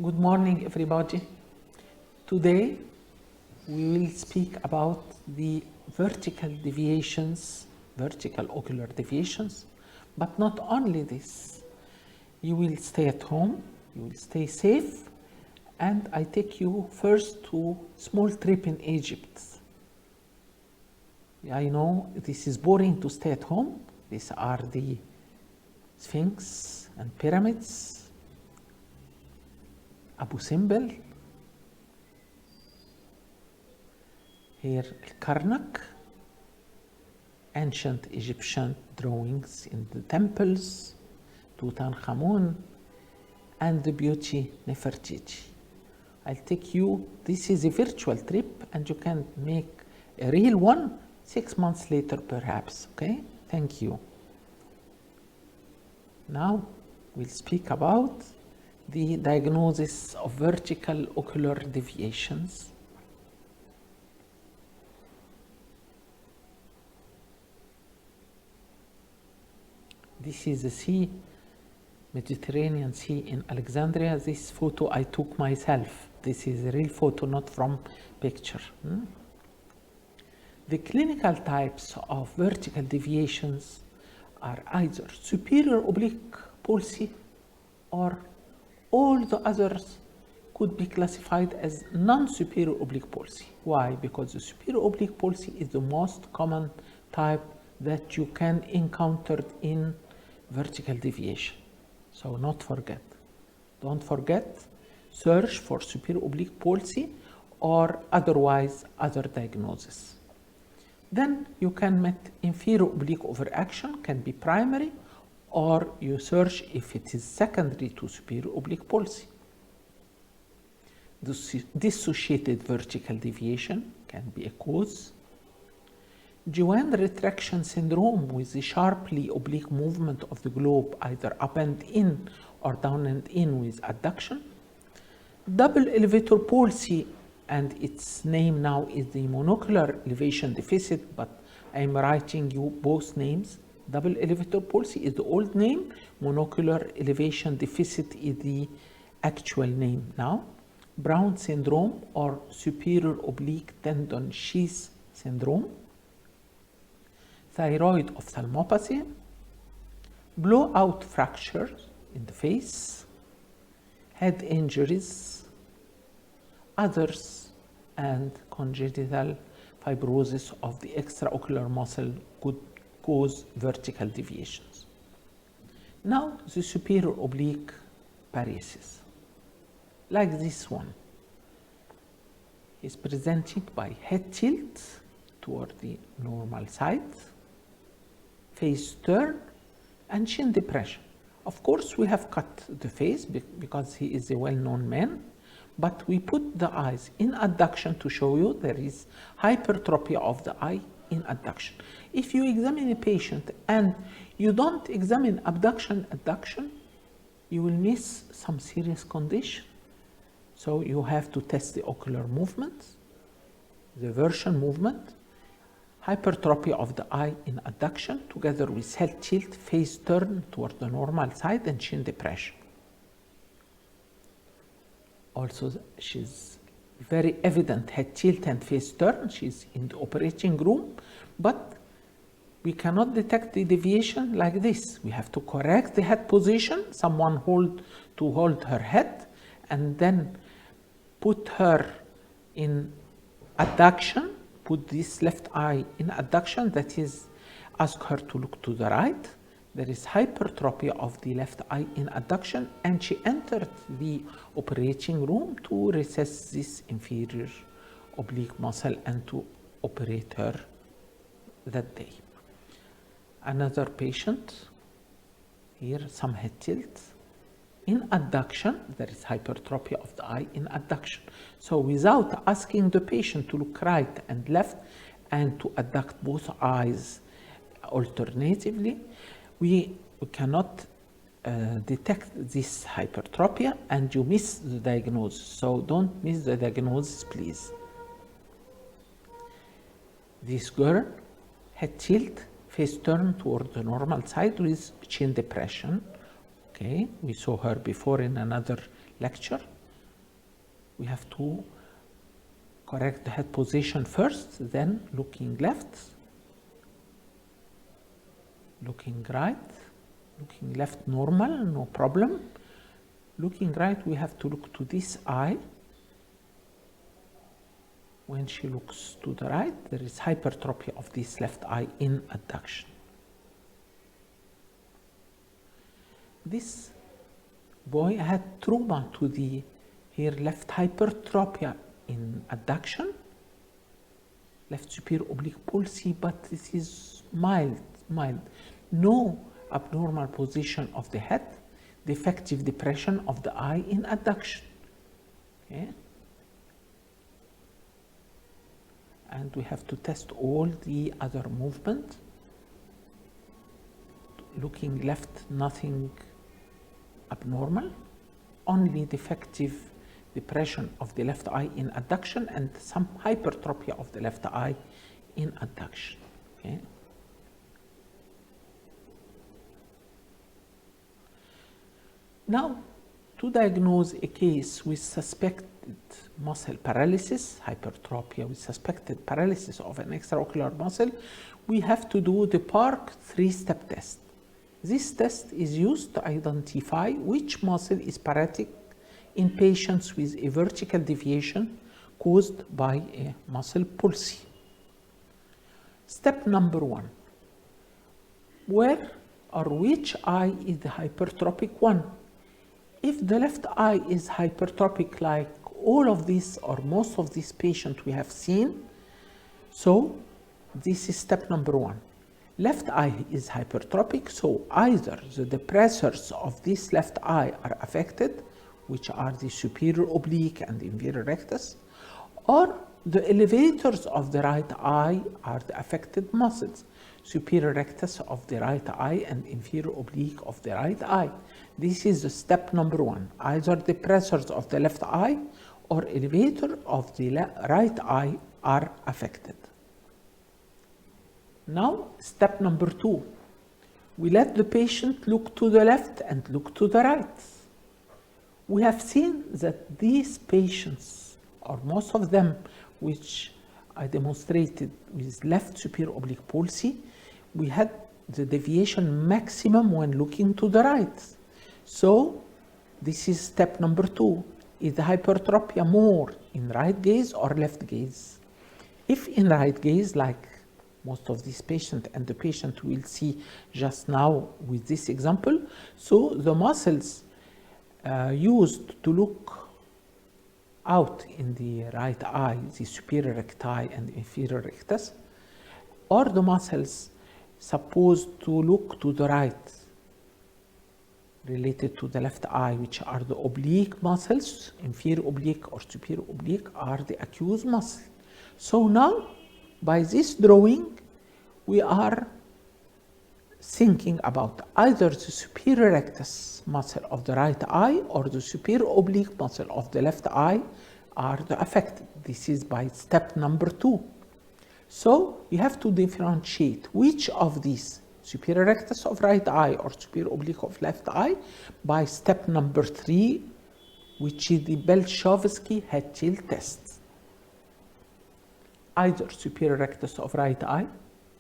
Good morning, everybody. Today, we will speak about the vertical deviations, vertical ocular deviations, but not only this. You will stay at home, you will stay safe, and I take you first to small trip in Egypt. I know this is boring to stay at home. These are the Sphinx and pyramids, Abu Simbel, here Karnak, ancient Egyptian drawings in the temples, Tutankhamun, and the beauty Nefertiti. I'll take you, this is a virtual trip and you can make a real one 6 months later perhaps, okay? Thank you. Now we'll speak about the diagnosis of vertical ocular deviations. This is the sea, Mediterranean Sea in Alexandria. This photo I took myself. This is a real photo, not from picture. The clinical types of vertical deviations are either superior oblique palsy or all the others could be classified as non-superior oblique palsy. Why? Because the superior oblique palsy is the most common type that you can encounter in vertical deviation. So don't forget, search for superior oblique palsy or otherwise other diagnosis. Then you can meet inferior oblique overaction, can be primary, or you search if it is secondary to superior oblique palsy. Dissociated vertical deviation can be a cause. Duane retraction syndrome with the sharply oblique movement of the globe, either up and in or down and in with adduction. Double elevator palsy, and its name now is the monocular elevation deficit, but I'm writing you both names. Double elevator palsy is the old name, monocular elevation deficit is the actual name now. Brown syndrome or superior oblique tendon sheath syndrome. Thyroid ophthalmopathy. Blowout fractures in the face. Head injuries. Others, and congenital fibrosis of the extraocular muscle could cause vertical deviations. Now the superior oblique paresis, like this one, is presented by head tilt toward the normal side, face turn, and chin depression. Of course, we have cut the face because he is a well-known man, but we put the eyes in adduction to show you there is hypertrophy of the eye in adduction. If you examine a patient and you don't examine abduction, adduction, you will miss some serious condition. So you have to test the ocular movement, the version movement, hypertrophy of the eye in adduction, together with head tilt, face turn toward the normal side, and chin depression. Also, she's very evident head tilt and face turn. She's in the operating room, but we cannot detect the deviation like this. We have to correct the head position, someone hold her head, and then put her in adduction, put this left eye in adduction, that is, ask her to look to the right. There is hypertrophy of the left eye in adduction, and she entered the operating room to recess this inferior oblique muscle and to operate her that day. Another patient, here some head tilt. In adduction, there is hypertrophy of the eye in adduction. So without asking the patient to look right and left and to adduct both eyes alternatively, we cannot detect this hypertrophy, and you miss the diagnosis. So don't miss the diagnosis, please. This girl, head tilt, face turn toward the normal side with chin depression. Okay, we saw her before in another lecture. We have to correct the head position first, then looking left, looking right, looking left normal, no problem. Looking right, we have to look to this eye. When she looks to the right, there is hypertrophy of this left eye in adduction. This boy had trauma to the here left hypertrophy in adduction, left superior oblique palsy, but this is mild. No abnormal position of the head, defective depression of the eye in adduction. Okay? And we have to test all the other movement. Looking left, nothing abnormal, only defective depression of the left eye in adduction and some hypertrophy of the left eye in adduction. Okay? Now, to diagnose a case with suspected muscle paralysis, hypertrophy with suspected paralysis of an extraocular muscle, we have to do the Park 3-step test. This test is used to identify which muscle is paralytic in patients with a vertical deviation caused by a muscle palsy. Step number 1. Where or which eye is the hypertropic one? If the left eye is hypertropic like all of these or most of these patients we have seen, so this is step number 1. Left eye is hypertropic, so either the depressors of this left eye are affected, which are the superior oblique and inferior rectus, or the elevators of the right eye are the affected muscles, superior rectus of the right eye and inferior oblique of the right eye. This is step number 1. Either depressors of the left eye or elevator of the right eye are affected. Now, step number 2. We let the patient look to the left and look to the right. We have seen that these patients, or most of them, which I demonstrated with left superior oblique palsy, we had the deviation maximum when looking to the right. So, this is step number 2. Is the hypertrophy more in right gaze or left gaze? If in right gaze, like most of these patients and the patient we'll see just now with this example, so the muscles used to look out in the right eye, the superior recti and inferior rectus, or the muscles supposed to look to the right related to the left eye, which are the oblique muscles, inferior oblique or superior oblique are the accused muscle. So now, by this drawing, we are thinking about either the superior rectus muscle of the right eye or the superior oblique muscle of the left eye are the affected. This is by step number 2. So you have to differentiate which of these, superior rectus of right eye or superior oblique of left eye, by step number 3, which is the Belchovsky head tilt test. Either superior rectus of right eye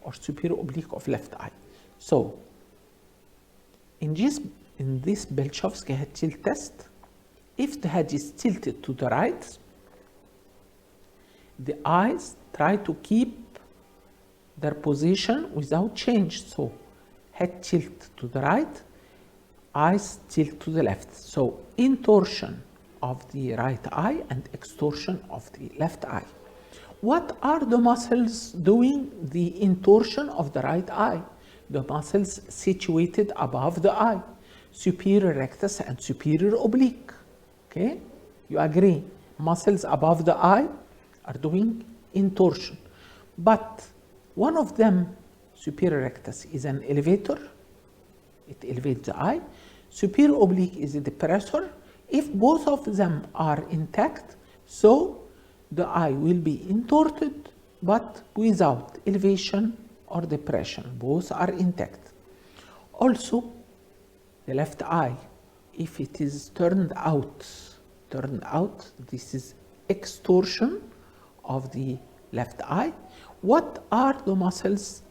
or superior oblique of left eye. So, in this Belchovsky head tilt test, if the head is tilted to the right, the eyes try to keep their position without change. So, head tilt to the right, eyes tilt to the left. So, intorsion of the right eye and extorsion of the left eye. What are the muscles doing the intorsion of the right eye? The muscles situated above the eye, superior rectus and superior oblique. Okay, you agree? Muscles above the eye are doing intorsion, but one of them, superior rectus, is an elevator. It elevates the eye. Superior oblique is a depressor. If both of them are intact, so the eye will be intorted, but without elevation or depression. Both are intact. Also, the left eye, if it is turned turned out this is extorsion of the left eye. What are the muscles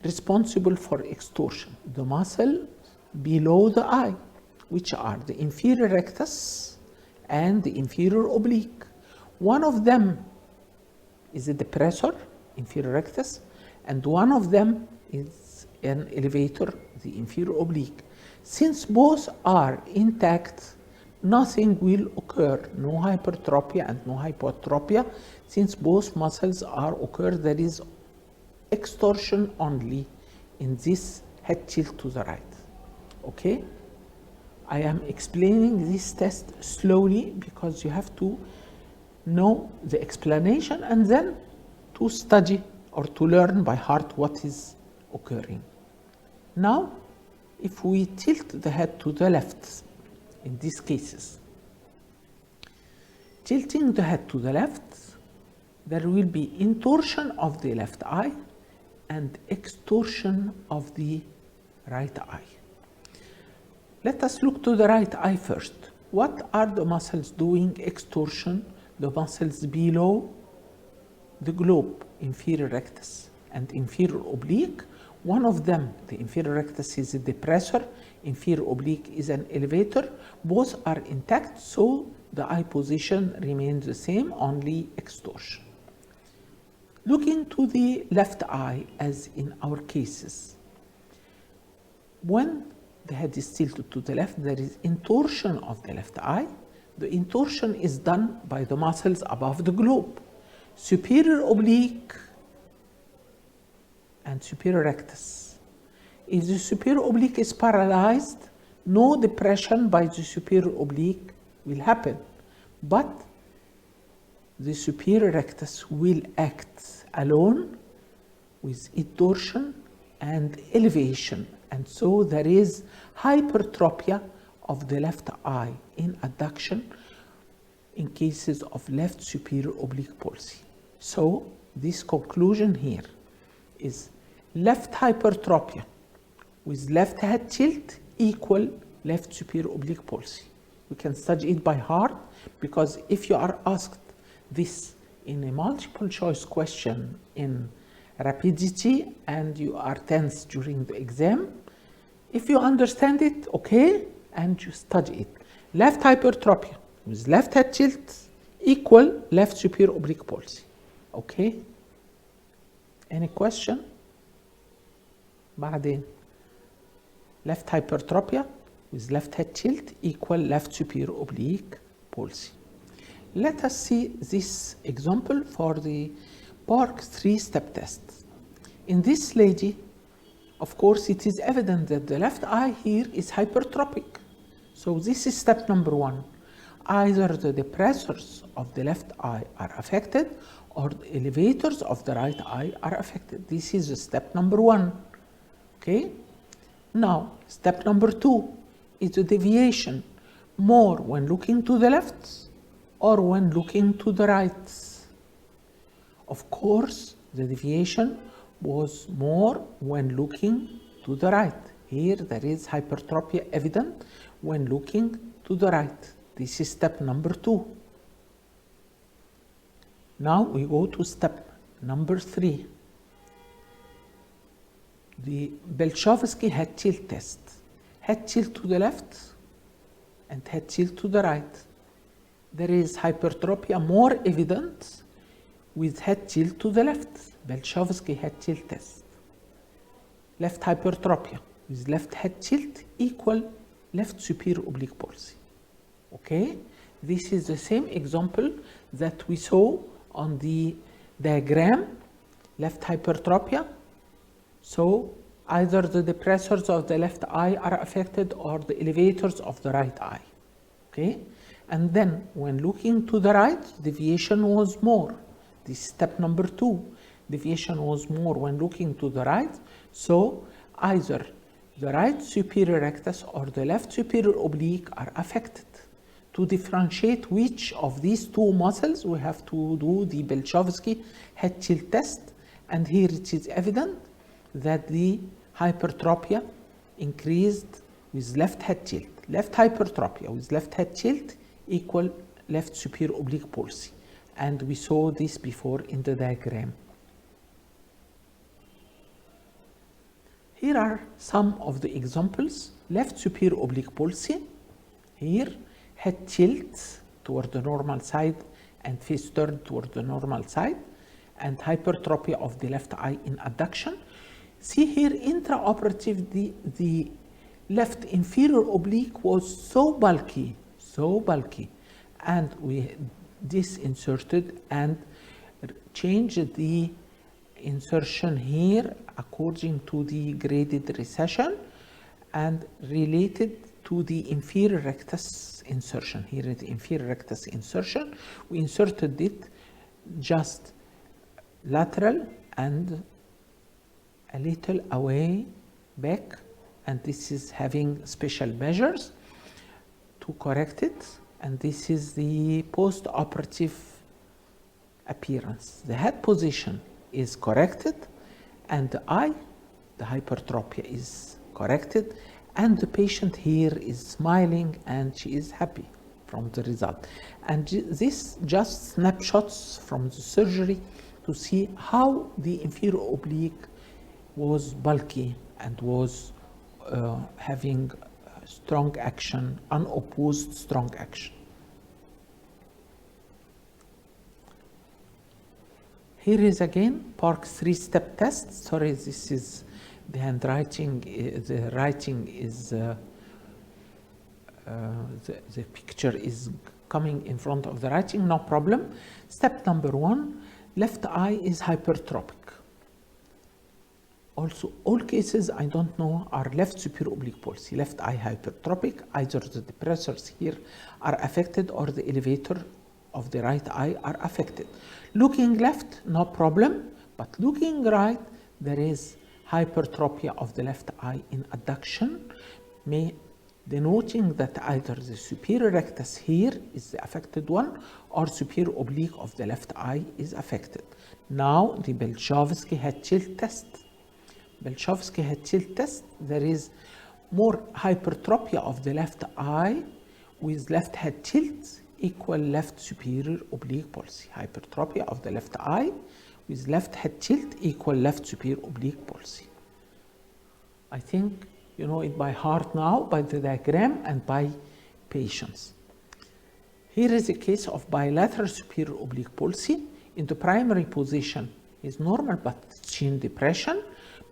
responsible for extorsion? The muscle below the eye, which are the inferior rectus and the inferior oblique. One of them is a depressor, inferior rectus, and one of them is an elevator, the inferior oblique. Since both are intact, nothing will occur, no hypertrophy and no hypertropia. Since both muscles are occur, there is extorsion only in this head tilt to the right. Okay? I am explaining this test slowly because you have to know the explanation and then to study or to learn by heart what is occurring. Now, if we tilt the head to the left, in these cases, tilting the head to the left, there will be intorsion of the left eye and extorsion of the right eye. Let us look to the right eye first. What are the muscles doing extorsion? The muscles below the globe, inferior rectus and inferior oblique. One of them, the inferior rectus, is a depressor, inferior oblique is an elevator. Both are intact, so the eye position remains the same, only extorsion. Looking to the left eye, as in our cases, when the head is tilted to the left, there is intorsion of the left eye. The intorsion is done by the muscles above the globe, superior oblique and superior rectus. If the superior oblique is paralyzed, no depression by the superior oblique will happen, but the superior rectus will act alone with intorsion and elevation, and so there is hypertropia of the left eye in adduction in cases of left superior oblique palsy. So this conclusion here is left hypertropia with left head tilt equal left superior oblique palsy. We can study it by heart, because if you are asked this in a multiple choice question in rapidity and you are tense during the exam, if you understand it, okay, and you study it. Left hypertropia with left head tilt equal left superior oblique palsy. Okay? Any question? بعدين left hypertropia with left head tilt equal left superior oblique palsy. Let us see this example for the Park 3-step test. In this lady, of course, it is evident that the left eye here is hypertropic. So this is step number 1. Either the depressors of the left eye are affected or the elevators of the right eye are affected. This is step number 1. Okay? Now, step number 2 is the deviation, more when looking to the left or when looking to the right. Of course, the deviation was more when looking to the right. Here there is hypertropia evident when looking to the right. This is step number 2. Now we go to step number 3. The Belchovsky head tilt test. Head tilt to the left and head tilt to the right. There is hypertropia more evident with head tilt to the left. Belchovsky head tilt test. Left hypertropia with left head tilt equal left superior oblique palsy. Okay? This is the same example that we saw on the diagram. Left hypertropia. So either the depressors of the left eye are affected or the elevators of the right eye. Okay? And then when looking to the right, deviation was more. This is step number 2. Deviation was more when looking to the right. So either the right superior rectus or the left superior oblique are affected. To differentiate which of these two muscles, we have to do the Belchovsky head tilt test. And here it is evident that the hypertropia increased with left head tilt. Left hypertropia with left head tilt equal left superior oblique palsy, and we saw this before in the diagram. Here are some of the examples. Left superior oblique palsy. Here, head tilt toward the normal side and face turned toward the normal side, and hypertrophy of the left eye in adduction. See here, intraoperative, the left inferior oblique was so bulky, and we disinserted and changed the insertion here according to the graded recession and related to the inferior rectus insertion. Here is the inferior rectus insertion. We inserted it just lateral and a little away back, and this is having special measures to correct it, and this is the post-operative appearance. The head position is corrected, and the eye, the hypertrophy is corrected, and the patient here is smiling and she is happy from the result. And this just snapshots from the surgery to see how the inferior oblique was bulky and was having strong action, unopposed strong action. Here is again Park's three-step test. Sorry, this is the handwriting, the writing is, the picture is coming in front of the writing, no problem. Step number 1, left eye is hypertropic. Also, all cases, I don't know, are left superior oblique palsy, left eye hypertropic. Either the depressors here are affected or the elevator of the right eye are affected. Looking left, no problem, but looking right, there is hypertrophy of the left eye in adduction, denoting that either the superior rectus here is the affected one or superior oblique of the left eye is affected. Now, the Belchovsky head tilt test. Belchovsky head tilt test, there is more hypertrophy of the left eye with left head tilt equal left superior oblique palsy. Hypertrophy of the left eye with left head tilt equal left superior oblique palsy. I think you know it by heart now, by the diagram and by patients. Here is a case of bilateral superior oblique palsy. In the primary position is normal but chin depression,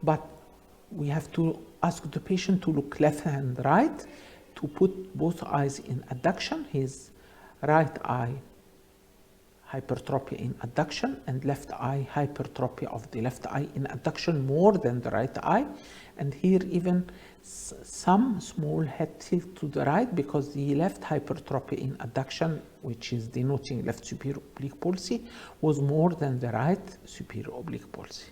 but we have to ask the patient to look left and right to put both eyes in adduction. His right eye hypertrophy in adduction and left eye hypertrophy of the left eye in adduction more than the right eye, and here even some small head tilt to the right because the left hypertrophy in adduction, which is denoting left superior oblique palsy, was more than the right superior oblique palsy.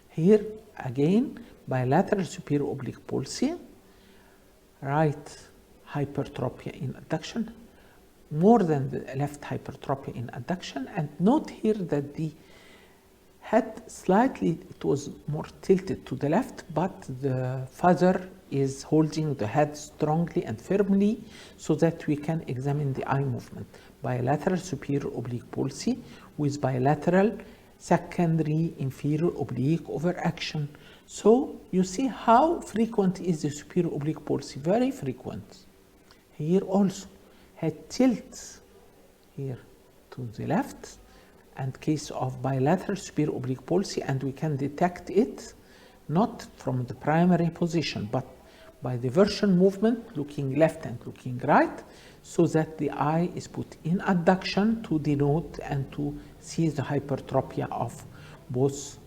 Here again bilateral superior oblique palsy, right hypertrophy in adduction more than the left hypertrophy in adduction, and note here that the head slightly, it was more tilted to the left, but the father is holding the head strongly and firmly so that we can examine the eye movement. Bilateral superior oblique palsy with bilateral secondary inferior oblique overaction. So you see how frequent is the superior oblique palsy, very frequent. Here also head tilt here to the left, and case of bilateral superior oblique palsy, and we can detect it not from the primary position but by the version movement looking left and looking right, so that the eye is put in adduction to denote and to see the hypertrophy of both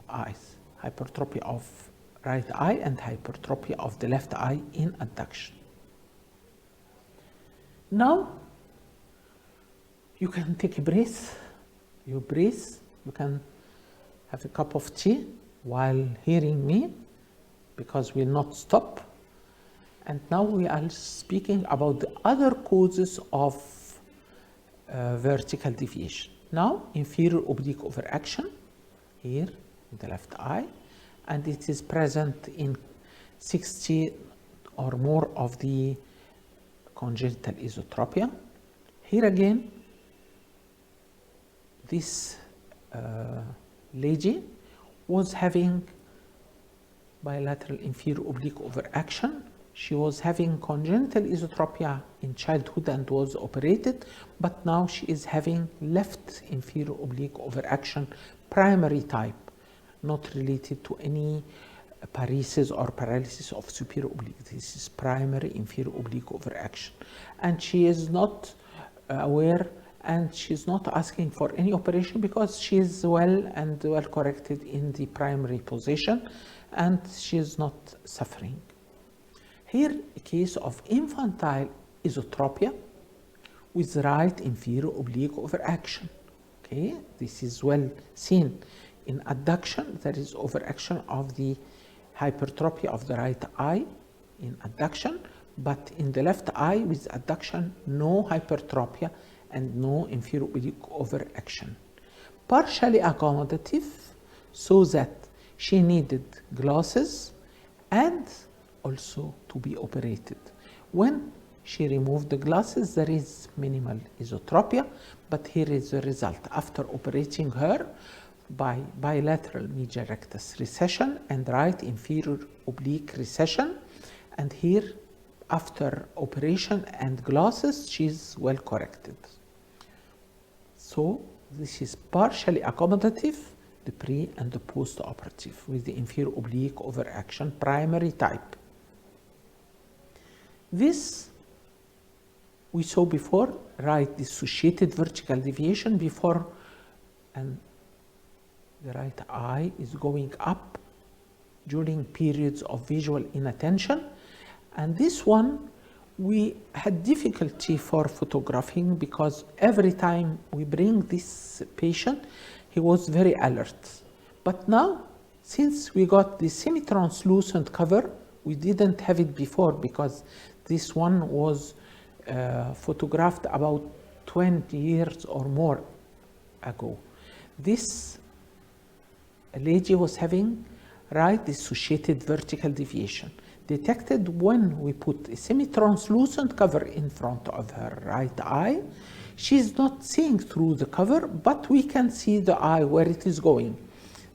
eyes, hypertrophy of right eye and hypertrophy of the left eye in adduction. Now you can take a breath, you breathe, you can have a cup of tea while hearing me because we'll not stop. And now we are speaking about the other causes of vertical deviation. Now inferior oblique overaction here in the left eye, and it is present in 60 or more of the congenital esotropia. here again, this lady was having bilateral inferior oblique overaction. She was having congenital esotropia in childhood and was operated, but now she is having left inferior oblique overaction, primary type, not related to any paresis or paralysis of superior oblique. This is primary inferior oblique overaction. And she is not aware, and she's not asking for any operation because she is well and well corrected in the primary position, and she is not suffering. Here, a case of infantile esotropia with right inferior oblique overaction. Okay, this is well seen. In adduction, there is overaction of the hypertrophy of the right eye in adduction, but in the left eye with adduction, no hypertrophy and no inferior oblique overaction. Partially accommodative, so that she needed glasses and also to be operated. When she removed the glasses, there is minimal esotropia, but here is the result. After operating her by bilateral medial rectus recession and right inferior oblique recession, and here after operation and glasses, she is well corrected. So this is partially accommodative, the pre and the post-operative with the inferior oblique overaction, primary type. This we saw before, right dissociated vertical deviation before, and the right eye is going up during periods of visual inattention. And this one, we had difficulty for photographing because every time we bring this patient, he was very alert. But now, since we got the semi-translucent cover, we didn't have it before because this one was photographed about 20 years or more ago. This lady was having right dissociated vertical deviation, detected when we put a semi-translucent cover in front of her right eye. She's not seeing through the cover, but we can see the eye where it is going.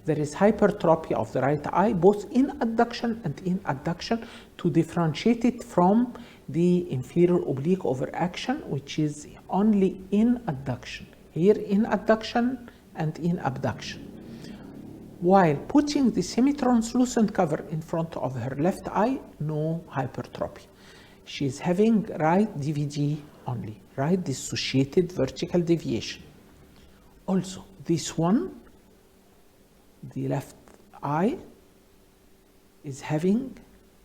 There is hypertrophy of the right eye, both in adduction and in abduction, to differentiate it from the inferior oblique overaction, which is only in adduction. Here in adduction and in abduction. While putting the semi-translucent cover in front of her left eye, no hypertrophy. She's having right DVD only, right dissociated vertical deviation. Also, this one, the left eye, is having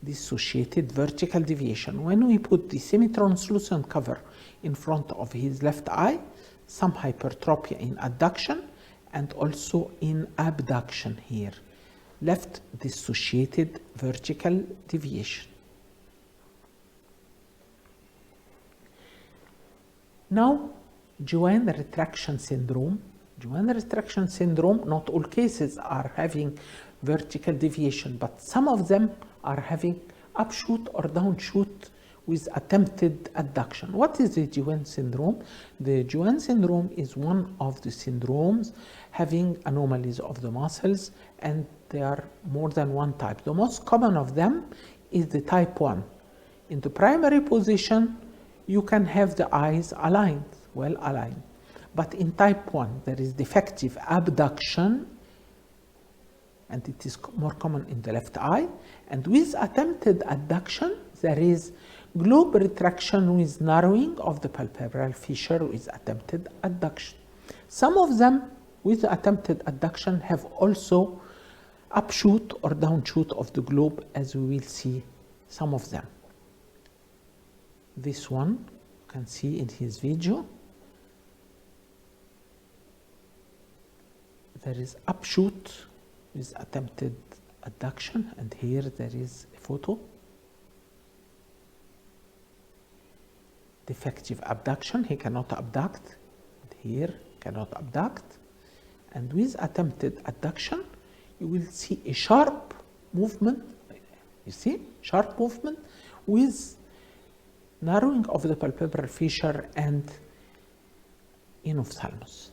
dissociated vertical deviation. When we put the semi-translucent cover in front of his left eye, some hypertrophy in adduction and also in abduction here. Left dissociated vertical deviation. Now, Duane retraction syndrome. Duane retraction syndrome, not all cases are having vertical deviation, but some of them are having upshoot or downshoot with attempted adduction. What is the Duane syndrome? The Duane syndrome is one of the syndromes having anomalies of the muscles, and there are more than one type. The most common of them is the type 1. In the primary position, you can have the eyes aligned, well aligned. But in type 1, there is defective abduction, and it is more common in the left eye. And with attempted adduction, there is globe retraction with narrowing of the palpebral fissure with attempted adduction. Some of them with attempted adduction have also upshoot or downshoot of the globe, as we will see some of them. This one you can see in his video. There is upshoot with attempted adduction, and here there is a photo. Defective abduction, he cannot abduct, and here cannot abduct. And with attempted adduction, you will see a sharp movement, you see, sharp movement with narrowing of the palpebral fissure and in ophthalmos.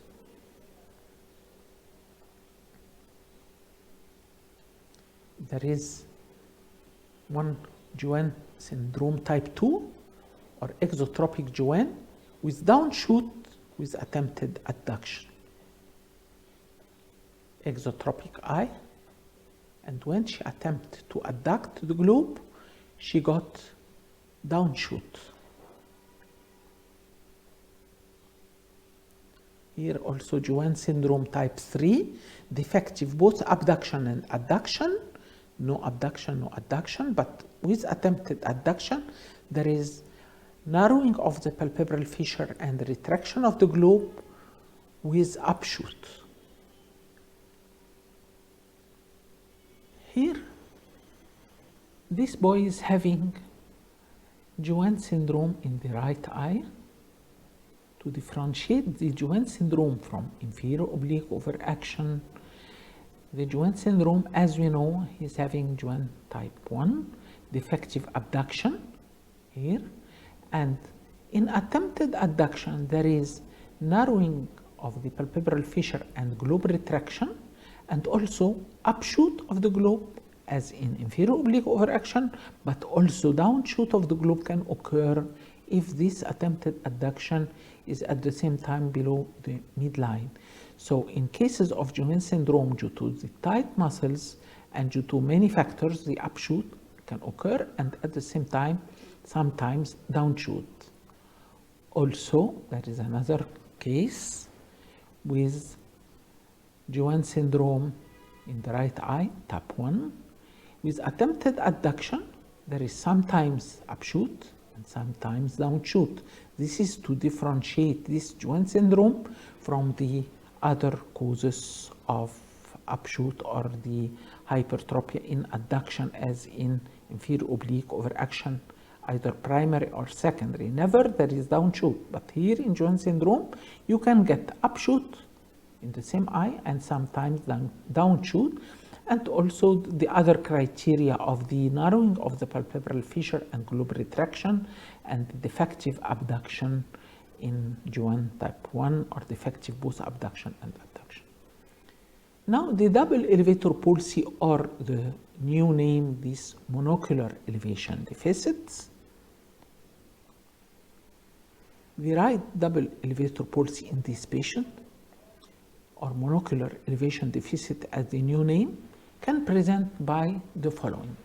There is one Duane syndrome type 2 or exotropic Duane with downshoot with attempted adduction. Exotropic eye, and when she attempted to adduct the globe, she got downshoot. Here also Duane syndrome type 3, defective both abduction and adduction. No abduction, no adduction, but with attempted adduction, there is narrowing of the palpebral fissure and retraction of the globe with upshoot. Here, this boy is having Duane syndrome in the right eye. To differentiate the Duane syndrome from inferior oblique overaction, the Duane syndrome, as we know, he's having Duane type 1, defective abduction here, and in attempted adduction, there is narrowing of the palpebral fissure and globe retraction, and also upshoot of the globe as in inferior oblique overaction, but also downshoot of the globe can occur if this attempted adduction is at the same time below the midline. So in cases of Duane syndrome, due to the tight muscles and due to many factors, the upshoot can occur, and at the same time, sometimes downshoot. Also, there is another case with Duane syndrome in the right eye, type 1, with attempted adduction. There is sometimes upshoot and sometimes downshoot. This is to differentiate this Duane syndrome from the other causes of upshoot or the hypertrophy in adduction, as in inferior oblique overaction, either primary or secondary. Never there is downshoot, but here in Duane syndrome, you can get upshoot in the same eye and sometimes downshoot, and also the other criteria of the narrowing of the palpebral fissure and globe retraction and defective abduction in Duane type 1 or defective both abduction and adduction. Now the double elevator palsy, or the new name, this monocular elevation deficits. The right double elevator palsy in this patient, or monocular elevation deficit as the new name, can present by the following.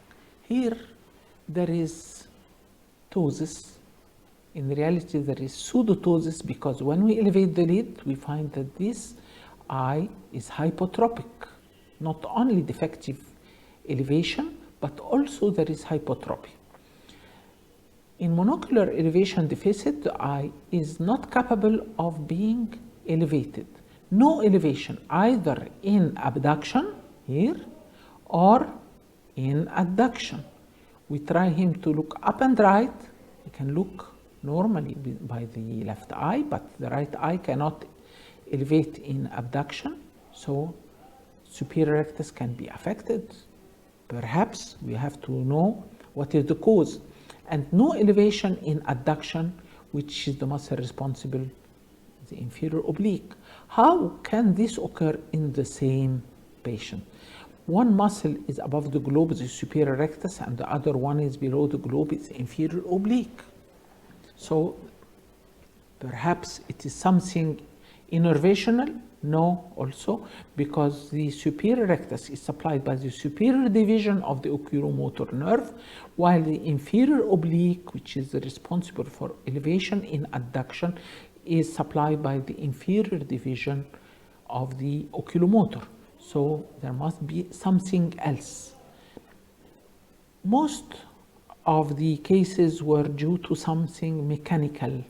Here there is ptosis. In reality, there is pseudotosis, because when we elevate the lid, we find that this eye is hypotropic. Not only defective elevation, but also there is hypotropy. In monocular elevation deficit, the eye is not capable of being elevated. No elevation, either in abduction here or in adduction. We try him to look up and right. He can look normally by the left eye, but the right eye cannot elevate in abduction, so superior rectus can be affected. Perhaps we have to know what is the cause. And no elevation in adduction, which is the muscle responsible, the inferior oblique. How can this occur in the same patient? One muscle is above the globe, the superior rectus, and the other one is below the globe, it's inferior oblique. So perhaps it is something innervational? No, also, because the superior rectus is supplied by the superior division of the oculomotor nerve, while the inferior oblique, which is responsible for elevation in adduction, is supplied by the inferior division of the oculomotor. So there must be something else. Most of the cases were due to something mechanical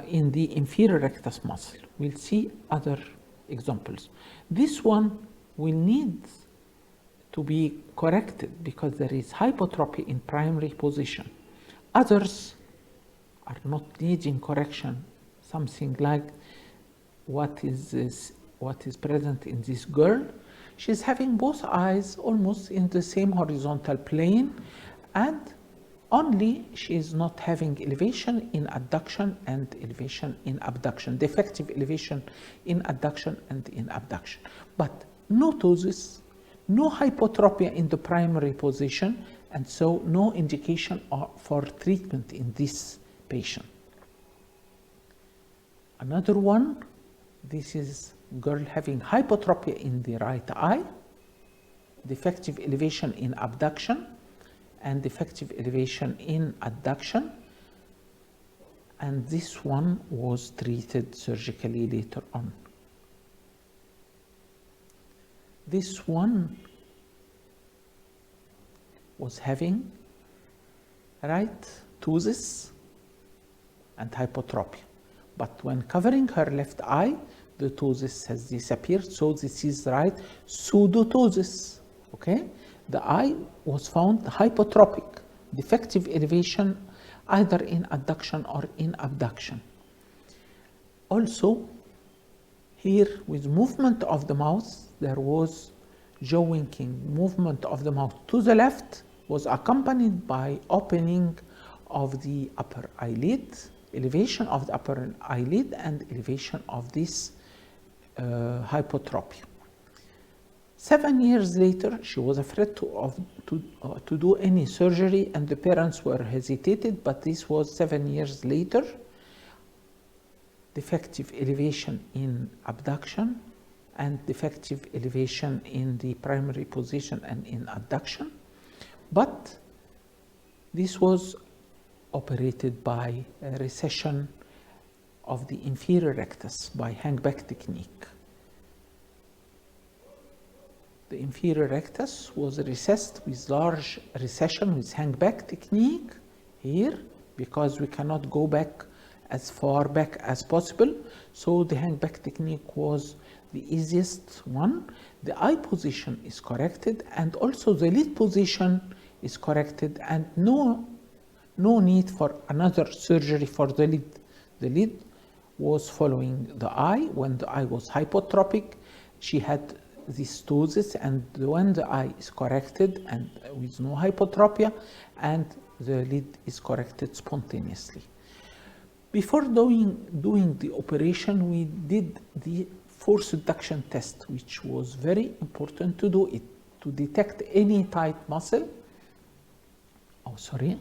in the inferior rectus muscle. We'll see other examples. This one will need to be corrected because there is hypotrophy in primary position. Others are not needing correction, something like what is present in this girl. She's having both eyes almost in the same horizontal plane, and only she is not having elevation in adduction and elevation in abduction, defective elevation in adduction and in abduction. But no ptosis, no hypotropia in the primary position, and so no indication for treatment in this patient. Another one, this is girl having hypotropia in the right eye, defective elevation in abduction, and defective elevation in adduction, and this one was treated surgically later on. This one was having right ptosis and hypotropia, but when covering her left eye, the ptosis has disappeared, so this is right pseudoptosis. Okay, the eye was found hypotropic, defective elevation either in adduction or in abduction. Also, here with movement of the mouth, there was jaw winking. Movement of the mouth to the left was accompanied by opening of the upper eyelid, elevation of the upper eyelid, and elevation of this hypotropia. 7 years later, she was afraid to do any surgery, and the parents were hesitated, but this was 7 years later. Defective elevation in abduction and defective elevation in the primary position and in adduction. But this was operated by a recession of the inferior rectus by hangback technique. The inferior rectus was recessed with large recession with hangback technique here, because we cannot go back as far back as possible. So the hangback technique was the easiest one. The eye position is corrected, and also the lid position is corrected, and no need for another surgery for the lid. The lid was following the eye. When the eye was hypotropic, she had this ptosis, and when the eye is corrected and with no hypotropia, and the lid is corrected spontaneously. Before doing the operation, we did the force reduction test, which was very important to do it, to detect any tight muscle. Oh, sorry,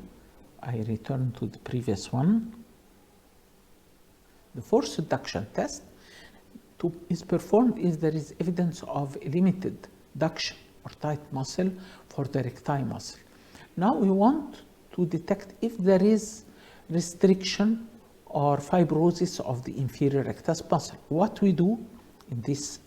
I return to the previous one. The force reduction test is performed if there is evidence of limited duction or tight muscle for the recti muscle. Now we want to detect if there is restriction or fibrosis of the inferior rectus muscle. What we do in this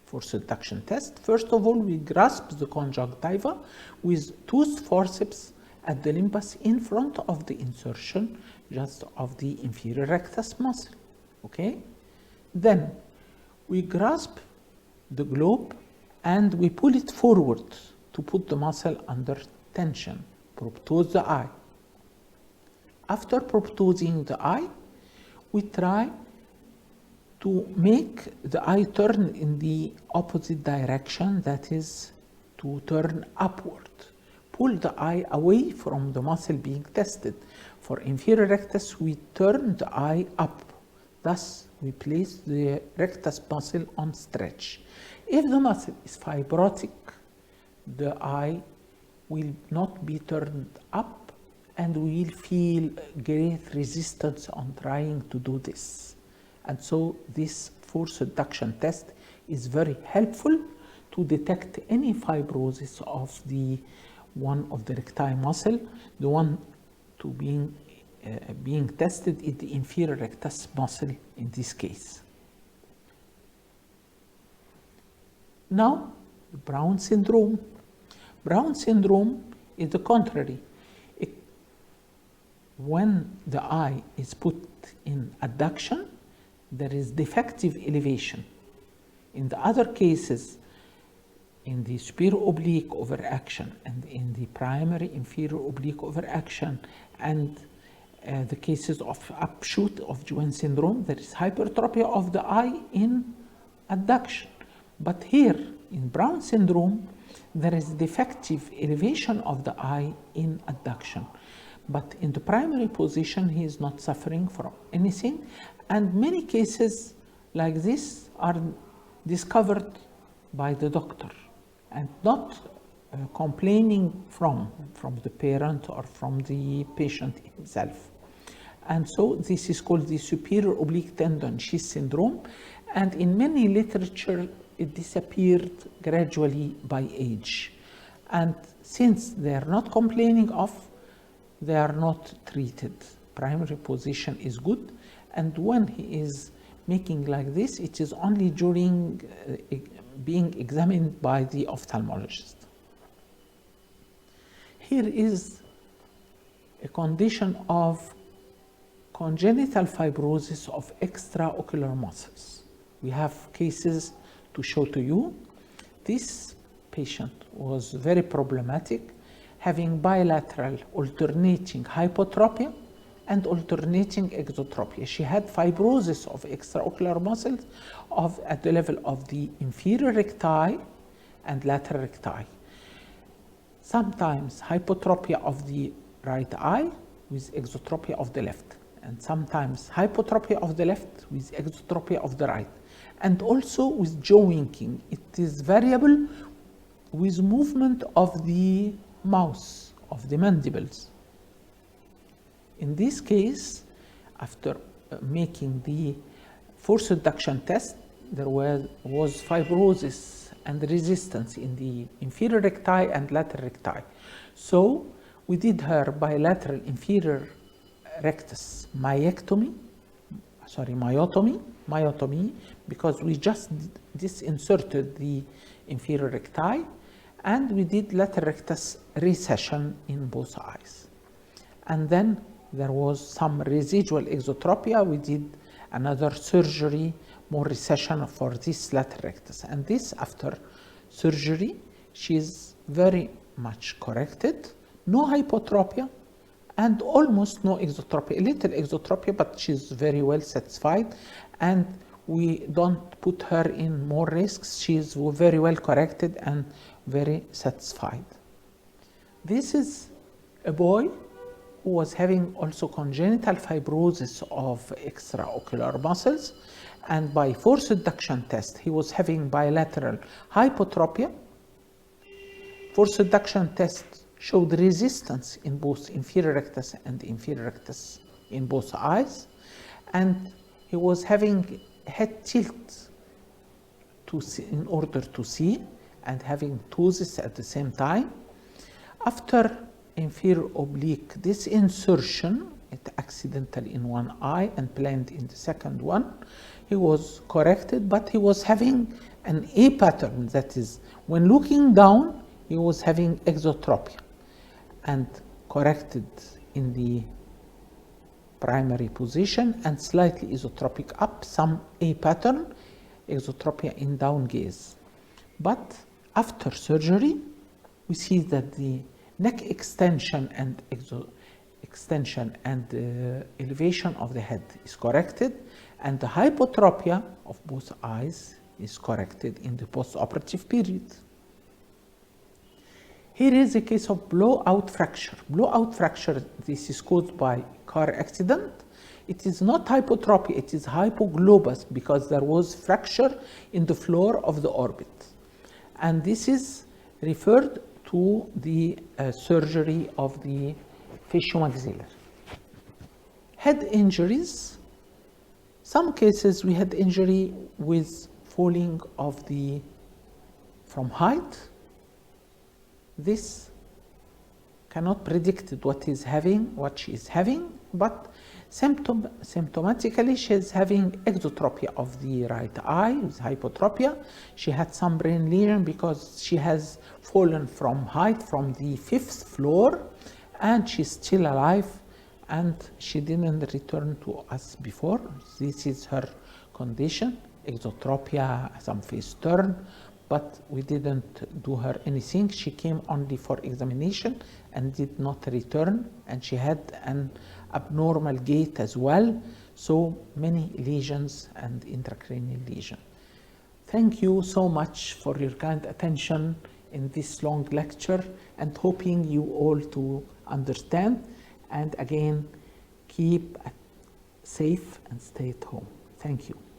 force reduction test, first of all, we grasp the conjunctiva with toothed forceps at the limbus in front of the insertion just of the inferior rectus muscle. Okay? Then we grasp the globe and we pull it forward to put the muscle under tension, proptose the eye. After proptosing the eye, we try to make the eye turn in the opposite direction, that is, to turn upward. Pull the eye away from the muscle being tested. For inferior rectus, we turn the eye up. Thus, we place the rectus muscle on stretch. If the muscle is fibrotic, the eye will not be turned up, and we will feel great resistance on trying to do this. And so this force reduction test is very helpful to detect any fibrosis of the one of the recti muscle. The one to being tested is the inferior rectus muscle in this case. Now, Brown syndrome. Brown syndrome is the contrary. When the eye is put in adduction, there is defective elevation. In the other cases, in the superior oblique overaction and in the primary inferior oblique overaction and the cases of upshoot of Duane syndrome, there is hypertrophy of the eye in adduction. But here in Brown syndrome, there is defective elevation of the eye in adduction. But in the primary position, he is not suffering from anything. And many cases like this are discovered by the doctor and not complaining from the parent or from the patient himself. And so this is called the superior oblique tendon sheath syndrome. And in many literature, it disappeared gradually by age. And since they are not complaining of, they are not treated. Primary position is good. And when he is making like this, it is only during being examined by the ophthalmologist. Here is a condition of congenital fibrosis of extraocular muscles. We have cases to show to you. This patient was very problematic, having bilateral alternating hypotropia and alternating exotropia. She had fibrosis of extraocular muscles at the level of the inferior recti and lateral recti. Sometimes hypotropia of the right eye with exotropia of the left, and sometimes hypotropia of the left with exotropia of the right, and also with jaw winking. It is variable with movement of the mouth, of the mandibles. In this case, after making the forced duction test, there was fibrosis and resistance in the inferior recti and lateral recti. So we did her bilateral inferior rectus myotomy, because we just disinserted the inferior recti, and we did lateral rectus recession in both eyes. And then there was some residual exotropia. We did another surgery, more recession for this lateral rectus. And this, after surgery, she's very much corrected, no hypotropia, and almost no exotropia, a little exotropia, but she's very well satisfied, and we don't put her in more risks. She's very well corrected and very satisfied. This is a boy who was having also congenital fibrosis of extraocular muscles, and by forced duction test, he was having bilateral hypotropia. Forced duction test showed resistance in both inferior rectus and inferior rectus in both eyes, and he was having head tilt to see, in order to see, and having ptosis at the same time. After inferior oblique disinsertion, it accidental in one eye and planned in the second one, he was corrected, but he was having an A pattern. That is, when looking down, he was having exotropia, and corrected in the primary position and slightly isotropic up, some A pattern, exotropia in down gaze. But after surgery, we see that the neck extension and elevation of the head is corrected, and the hypotropia of both eyes is corrected in the post-operative period. Here is a case of blowout fracture. Blowout fracture, this is caused by car accident. It is not hypotropia, it is hypoglobus, because there was fracture in the floor of the orbit. And this is referred to the surgery of the faciomaxillary. Head injuries. Some cases we had injury with falling of from height. This cannot predict what she is having, but symptomatically she is having exotropia of the right eye with hypotropia. She had some brain lesion because she has fallen from height from the 5th floor, and she's still alive, and she didn't return to us before. This is her condition, exotropia, some face turn, but we didn't do her anything. She came only for examination and did not return, and she had an abnormal gait as well, so many lesions and intracranial lesion. Thank you so much for your kind attention. in this long lecture, and hoping you all to understand. And again, keep safe and stay at home. Thank you.